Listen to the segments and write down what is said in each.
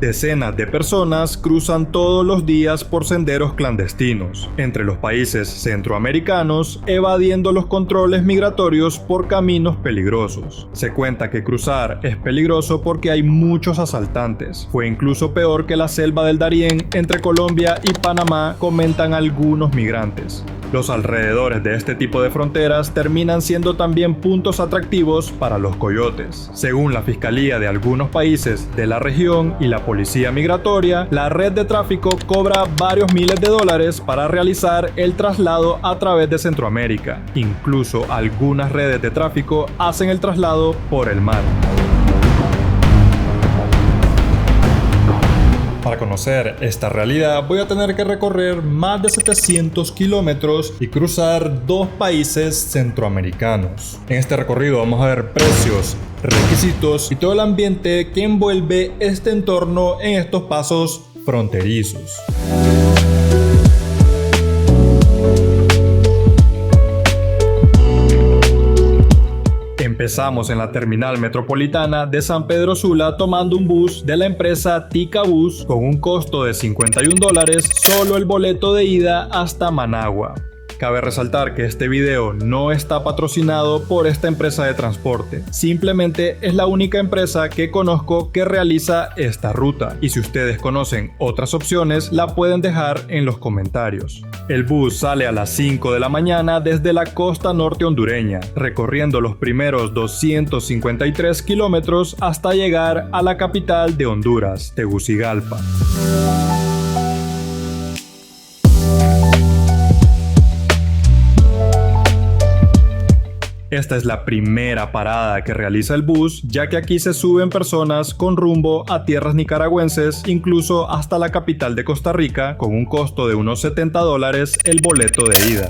Decenas de personas cruzan todos los días por senderos clandestinos entre los países centroamericanos, evadiendo los controles migratorios por caminos peligrosos. Se cuenta que cruzar es peligroso porque hay muchos asaltantes. Fue incluso peor que la selva del Darién entre Colombia y Panamá, comentan algunos migrantes. Los alrededores de este tipo de fronteras terminan siendo también puntos atractivos para los coyotes. Según la Fiscalía de algunos países de la región y la Policía Migratoria, la red de tráfico cobra varios miles de dólares para realizar el traslado a través de Centroamérica. Incluso algunas redes de tráfico hacen el traslado por el mar. Para conocer esta realidad voy a tener que recorrer más de 700 kilómetros y cruzar 2 países centroamericanos. En este recorrido vamos a ver precios, requisitos y todo el ambiente que envuelve este entorno en estos pasos fronterizos. Empezamos en la terminal metropolitana de San Pedro Sula tomando un bus de la empresa Tica Bus con un costo de $51 solo el boleto de ida hasta Managua. Cabe resaltar que este video no está patrocinado por esta empresa de transporte, simplemente es la única empresa que conozco que realiza esta ruta, y si ustedes conocen otras opciones la pueden dejar en los comentarios. El bus sale a las 5 de la mañana desde la costa norte hondureña, recorriendo los primeros 253 kilómetros hasta llegar a la capital de Honduras, Tegucigalpa. Esta es la primera parada que realiza el bus, ya que aquí se suben personas con rumbo a tierras nicaragüenses, incluso hasta la capital de Costa Rica, con un costo de unos $70 el boleto de ida.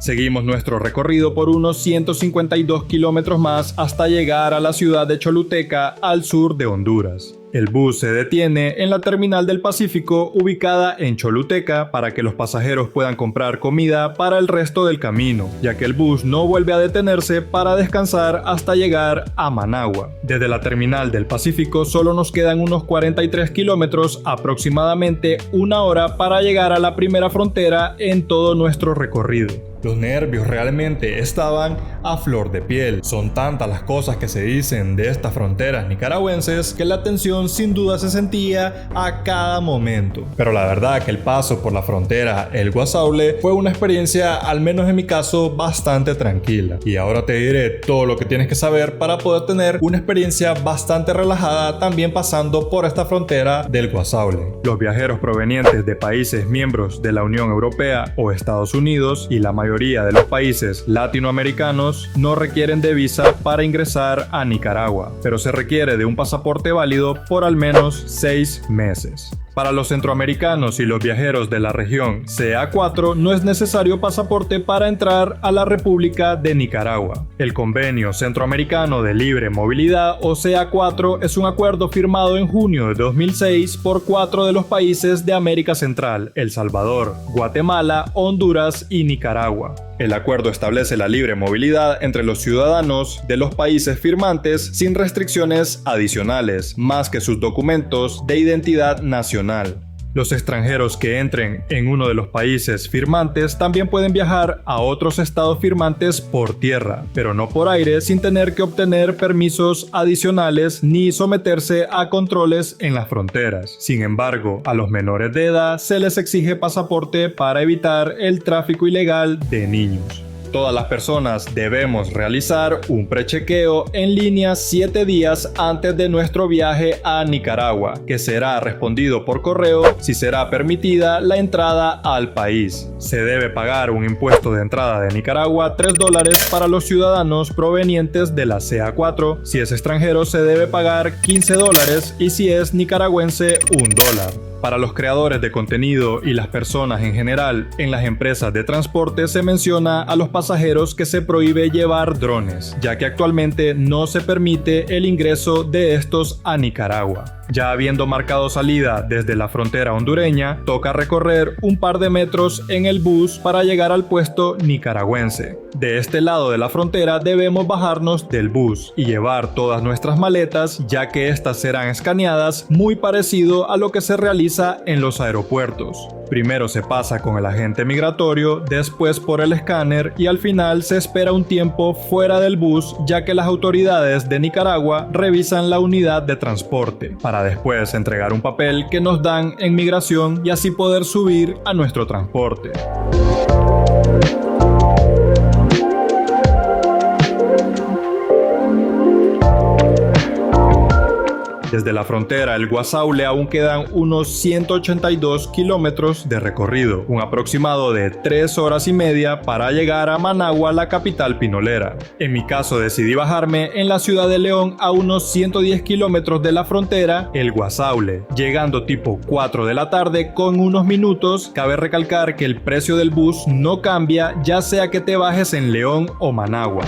Seguimos nuestro recorrido por unos 152 kilómetros más hasta llegar a la ciudad de Choluteca, al sur de Honduras. El bus se detiene en la terminal del Pacífico ubicada en Choluteca para que los pasajeros puedan comprar comida para el resto del camino, ya que el bus no vuelve a detenerse para descansar hasta llegar a Managua. Desde la terminal del Pacífico solo nos quedan unos 43 kilómetros, aproximadamente 1 hora para llegar a la primera frontera en todo nuestro recorrido. Los nervios realmente estaban a flor de piel. Son tantas las cosas que se dicen de estas fronteras nicaragüenses que la tensión sin duda se sentía a cada momento. Pero la verdad que el paso por la frontera El Guasaule fue una experiencia, al menos en mi caso, bastante tranquila. Y ahora te diré todo lo que tienes que saber para poder tener una experiencia bastante relajada también pasando por esta frontera del Guasaule. Los viajeros provenientes de países miembros de la Unión Europea o Estados Unidos y la mayoría de los países latinoamericanos no requieren de visa para ingresar a Nicaragua, pero se requiere de un pasaporte válido por al menos 6 meses. Para los centroamericanos y los viajeros de la región CA4 no es necesario pasaporte para entrar a la República de Nicaragua. El Convenio Centroamericano de Libre Movilidad o CA4 es un acuerdo firmado en junio de 2006 por 4 de los países de América Central: El Salvador, Guatemala, Honduras y Nicaragua. El acuerdo establece la libre movilidad entre los ciudadanos de los países firmantes sin restricciones adicionales, más que sus documentos de identidad nacional. Los extranjeros que entren en uno de los países firmantes también pueden viajar a otros estados firmantes por tierra, pero no por aire, sin tener que obtener permisos adicionales ni someterse a controles en las fronteras. Sin embargo, a los menores de edad se les exige pasaporte para evitar el tráfico ilegal de niños. Todas las personas debemos realizar un prechequeo en línea 7 días antes de nuestro viaje a Nicaragua, que será respondido por correo si será permitida la entrada al país. Se debe pagar un impuesto de entrada de Nicaragua, $3 para los ciudadanos provenientes de la CA4. Si es extranjero se debe pagar $15 y si es nicaragüense $1. Para los creadores de contenido y las personas en general en las empresas de transporte se menciona a los pasajeros que se prohíbe llevar drones, ya que actualmente no se permite el ingreso de estos a Nicaragua. Ya habiendo marcado salida desde la frontera hondureña, toca recorrer un par de metros en el bus para llegar al puesto nicaragüense. De este lado de la frontera debemos bajarnos del bus y llevar todas nuestras maletas, ya que estas serán escaneadas muy parecido a lo que se realiza en los aeropuertos. Primero se pasa con el agente migratorio, después por el escáner y al final se espera un tiempo fuera del bus, ya que las autoridades de Nicaragua revisan la unidad de transporte para después entregar un papel que nos dan en migración y así poder subir a nuestro transporte. Desde la frontera El Guasaule aún quedan unos 182 kilómetros de recorrido, un aproximado de 3 horas y media para llegar a Managua, la capital pinolera. En mi caso decidí bajarme en la ciudad de León a unos 110 kilómetros de la frontera El Guasaule, llegando tipo 4 de la tarde con unos minutos. Cabe recalcar que el precio del bus no cambia, ya sea que te bajes en León o Managua.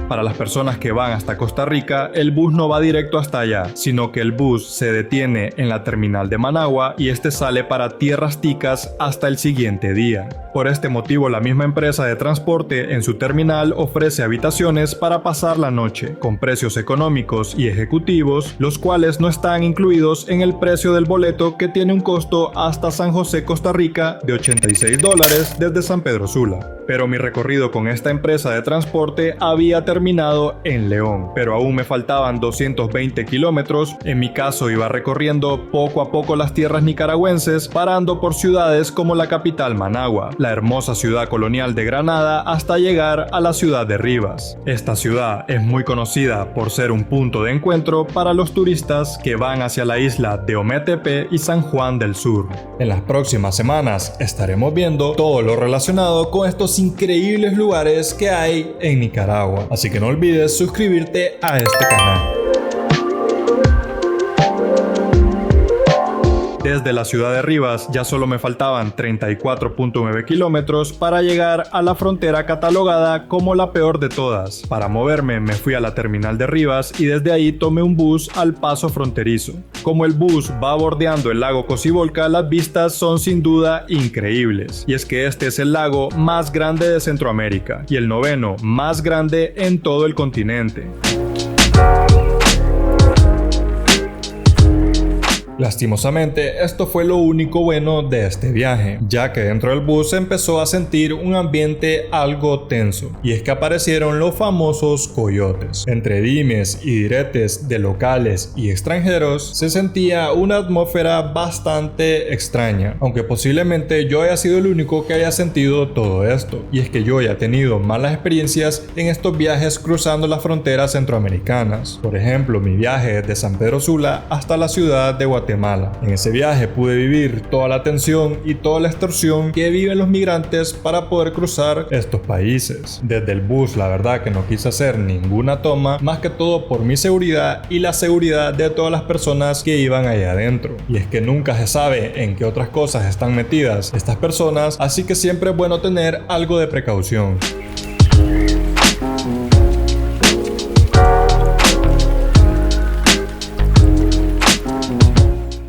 Para las personas que van hasta Costa Rica, el bus no va directo hasta allá, sino que el bus se detiene en la terminal de Managua y este sale para Tierras Ticas hasta el siguiente día. Por este motivo, la misma empresa de transporte en su terminal ofrece habitaciones para pasar la noche, con precios económicos y ejecutivos, los cuales no están incluidos en el precio del boleto, que tiene un costo hasta San José, Costa Rica, de $86 desde San Pedro Sula. Pero mi recorrido con esta empresa de transporte había terminado en León, pero aún me faltaban 220 kilómetros. En mi caso iba recorriendo poco a poco las tierras nicaragüenses, parando por ciudades como la capital Managua, la hermosa ciudad colonial de Granada, hasta llegar a la ciudad de Rivas. Esta ciudad es muy conocida por ser un punto de encuentro para los turistas que van hacia la isla de Ometepe y San Juan del Sur. En las próximas semanas estaremos viendo todo lo relacionado con estos increíbles lugares que hay en Nicaragua, así que no olvides suscribirte a este canal. Desde la ciudad de Rivas ya solo me faltaban 34.9 kilómetros para llegar a la frontera catalogada como la peor de todas. Para moverme me fui a la terminal de Rivas y desde ahí tomé un bus al paso fronterizo. Como el bus va bordeando el lago Cocibolca, las vistas son sin duda increíbles. Y es que este es el lago más grande de Centroamérica y el 9º más grande en todo el continente. Lastimosamente, esto fue lo único bueno de este viaje, ya que dentro del bus se empezó a sentir un ambiente algo tenso, y es que aparecieron los famosos coyotes. Entre dimes y diretes de locales y extranjeros, se sentía una atmósfera bastante extraña, aunque posiblemente yo haya sido el único que haya sentido todo esto, y es que yo ya he tenido malas experiencias en estos viajes cruzando las fronteras centroamericanas. Por ejemplo, mi viaje desde San Pedro Sula hasta la ciudad de Guatemala. En ese viaje pude vivir toda la tensión y toda la extorsión que viven los migrantes para poder cruzar estos países. Desde el bus, la verdad que no quise hacer ninguna toma, más que todo por mi seguridad y la seguridad de todas las personas que iban allá adentro. Y es que nunca se sabe en qué otras cosas están metidas estas personas, así que siempre es bueno tener algo de precaución.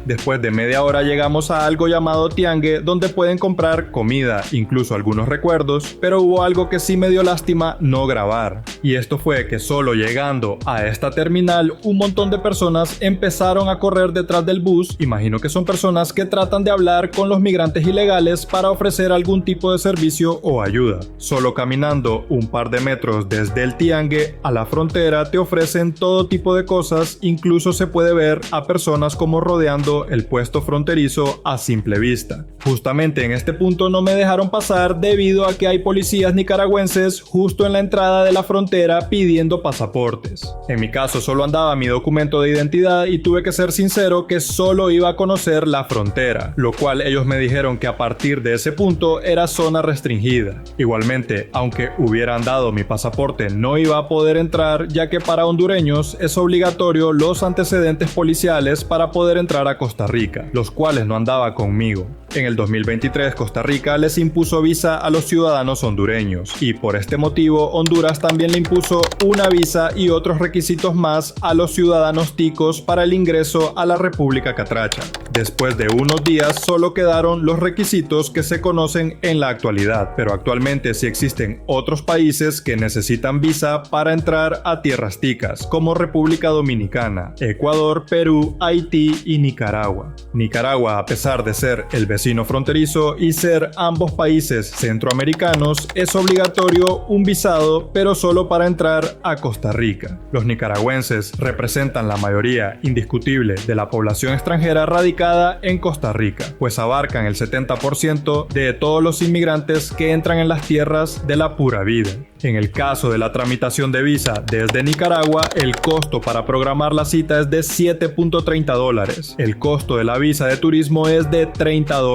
Después de media hora llegamos a algo llamado Tiangue, donde pueden comprar comida, incluso algunos recuerdos, pero hubo algo que sí me dio lástima no grabar. Y esto fue que solo llegando a esta terminal, un montón de personas empezaron a correr detrás del bus. Imagino que son personas que tratan de hablar con los migrantes ilegales para ofrecer algún tipo de servicio o ayuda. Solo caminando un par de metros desde el Tiangue a la frontera te ofrecen todo tipo de cosas, incluso se puede ver a personas como rodeando el puesto fronterizo a simple vista. Justamente en este punto no me dejaron pasar debido a que hay policías nicaragüenses justo en la entrada de la frontera pidiendo pasaportes. En mi caso solo andaba mi documento de identidad y tuve que ser sincero que solo iba a conocer la frontera, lo cual ellos me dijeron que a partir de ese punto era zona restringida. Igualmente, aunque hubieran dado mi pasaporte, no iba a poder entrar, ya que para hondureños es obligatorio los antecedentes policiales para poder entrar a Costa Rica, los cuales no andaba conmigo. En el 2023, Costa Rica les impuso visa a los ciudadanos hondureños y por este motivo Honduras también le impuso una visa y otros requisitos más a los ciudadanos ticos para el ingreso a la República Catracha. Después de unos días solo quedaron los requisitos que se conocen en la actualidad, pero actualmente sí existen otros países que necesitan visa para entrar a tierras ticas, como República Dominicana, Ecuador, Perú, Haití y Nicaragua. Nicaragua, a pesar de ser el vecino fronterizo y ser ambos países centroamericanos, es obligatorio un visado, pero solo para entrar a Costa Rica. Los nicaragüenses representan la mayoría indiscutible de la población extranjera radicada en Costa Rica, pues abarcan el 70% de todos los inmigrantes que entran en las tierras de la pura vida. En el caso de la tramitación de visa desde Nicaragua, el costo para programar la cita es de $7.30. El costo de la visa de turismo es de $30.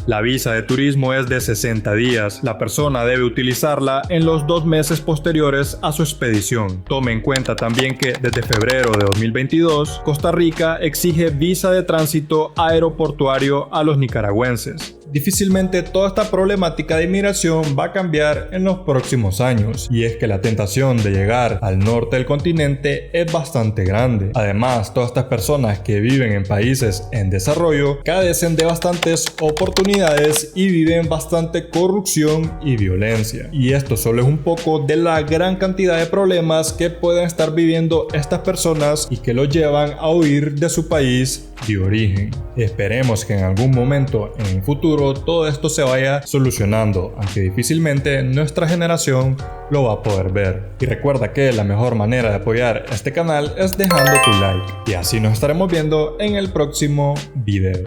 La visa de turismo es de 60 días. La persona debe utilizarla en los 2 meses posteriores a su expedición. Tome en cuenta también que desde febrero de 2022, Costa Rica exige visa de tránsito aeroportuario a los nicaragüenses. Difícilmente toda esta problemática de inmigración va a cambiar en los próximos años, y es que la tentación de llegar al norte del continente es bastante grande. Además, todas estas personas que viven en países en desarrollo carecen de bastantes oportunidades y viven bastante corrupción y violencia. Y esto solo es un poco de la gran cantidad de problemas que pueden estar viviendo estas personas y que los llevan a huir de su país de origen. Esperemos que en algún momento en el futuro todo esto se vaya solucionando, aunque difícilmente nuestra generación lo va a poder ver. Y recuerda que la mejor manera de apoyar este canal es dejando tu like, y así nos estaremos viendo en el próximo video.